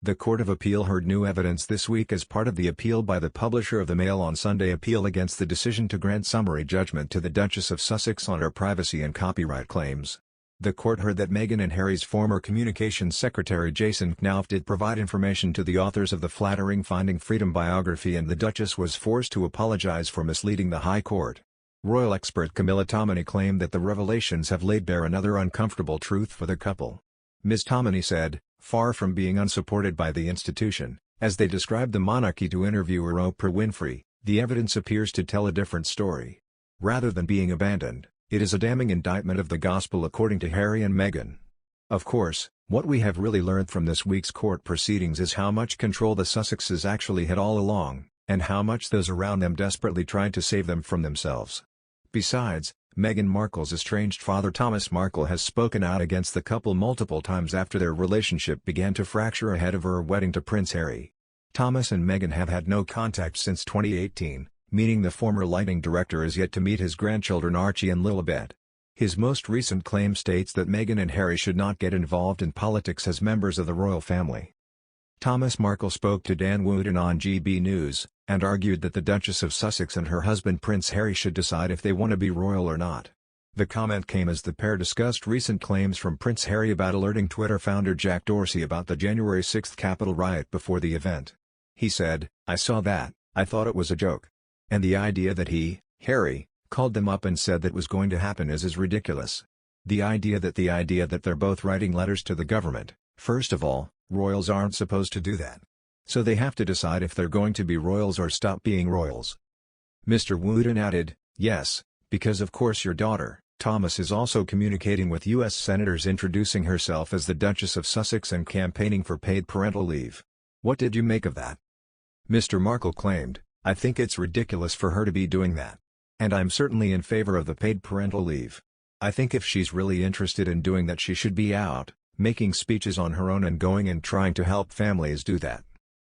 The Court of Appeal heard new evidence this week as part of the appeal by the publisher of the Mail on Sunday appeal against the decision to grant summary judgment to the Duchess of Sussex on her privacy and copyright claims. The court heard that Meghan and Harry's former communications secretary Jason Knauff did provide information to the authors of the flattering Finding Freedom biography, and the Duchess was forced to apologize for misleading the High Court. Royal expert Camilla Tominey claimed that the revelations have laid bare another uncomfortable truth for the couple. Ms. Tominey said, far from being unsupported by the institution, as they described the monarchy to interviewer Oprah Winfrey, the evidence appears to tell a different story. Rather than being abandoned, it is a damning indictment of the gospel according to Harry and Meghan. Of course, what we have really learned from this week's court proceedings is how much control the Sussexes actually had all along, and how much those around them desperately tried to save them from themselves. Besides, Meghan Markle's estranged father Thomas Markle has spoken out against the couple multiple times after their relationship began to fracture ahead of her wedding to Prince Harry. Thomas and Meghan have had no contact since 2018, meaning the former lighting director is yet to meet his grandchildren Archie and Lilibet. His most recent claim states that Meghan and Harry should not get involved in politics as members of the royal family. Thomas Markle spoke to Dan Wootton on GB News, and argued that the Duchess of Sussex and her husband Prince Harry should decide if they want to be royal or not. The comment came as the pair discussed recent claims from Prince Harry about alerting Twitter founder Jack Dorsey about the January 6 Capitol riot before the event. He said, "I saw that, I thought it was a joke. And the idea that he, Harry, called them up and said that was going to happen is ridiculous. The idea that they're both writing letters to the government. First of all, royals aren't supposed to do that. So they have to decide if they're going to be royals or stop being royals." Mr. Wootton added, "Yes, because of course your daughter, Thomas, is also communicating with U.S. senators introducing herself as the Duchess of Sussex and campaigning for paid parental leave. What did you make of that?" Mr. Markle claimed, "I think it's ridiculous for her to be doing that. And I'm certainly in favor of the paid parental leave. I think if she's really interested in doing that, she should be out, making speeches on her own and going and trying to help families do that."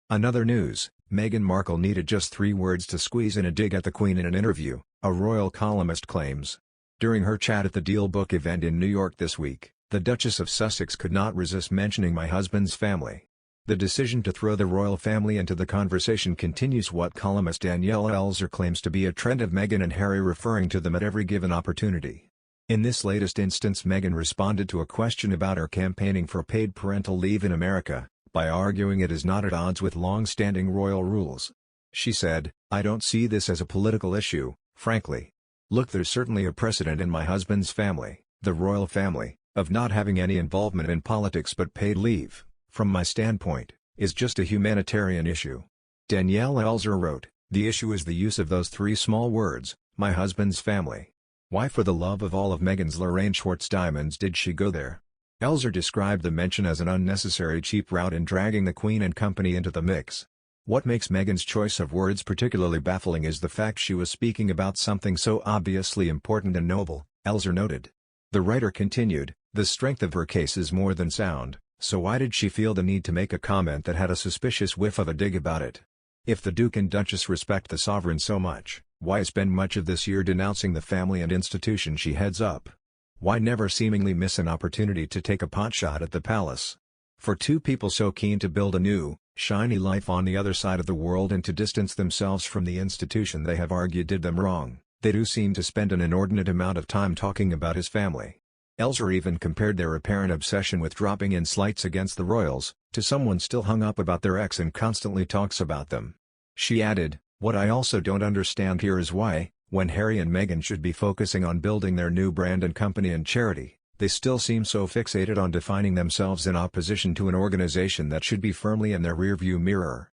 Another news, Meghan Markle needed just 3 words to squeeze in a dig at the Queen in an interview, a royal columnist claims. During her chat at the Deal Book event in New York this week, the Duchess of Sussex could not resist mentioning "my husband's family." The decision to throw the royal family into the conversation continues what columnist Danielle Elser claims to be a trend of Meghan and Harry referring to them at every given opportunity. In this latest instance, Meghan responded to a question about her campaigning for paid parental leave in America, by arguing it is not at odds with long-standing royal rules. She said, "I don't see this as a political issue, frankly. Look, there's certainly a precedent in my husband's family, the royal family, of not having any involvement in politics, but paid leave, from my standpoint, is just a humanitarian issue." Danielle Elser wrote, "The issue is the use of those 3 small words, my husband's family. Why for the love of all of Meghan's Lorraine Schwartz diamonds did she go there?" Elser described the mention as an unnecessary cheap route in dragging the Queen and company into the mix. What makes Meghan's choice of words particularly baffling is the fact she was speaking about something so obviously important and noble, Elser noted. The writer continued, "The strength of her case is more than sound, so why did she feel the need to make a comment that had a suspicious whiff of a dig about it? If the Duke and Duchess respect the sovereign so much, why spend much of this year denouncing the family and institution she heads up? Why never seemingly miss an opportunity to take a potshot at the palace? For 2 people so keen to build a new, shiny life on the other side of the world and to distance themselves from the institution they have argued did them wrong, they do seem to spend an inordinate amount of time talking about his family." Elser even compared their apparent obsession with dropping in slights against the royals, to someone still hung up about their ex and constantly talks about them. She added, "What I also don't understand here is why, when Harry and Meghan should be focusing on building their new brand and company and charity, they still seem so fixated on defining themselves in opposition to an organization that should be firmly in their rearview mirror."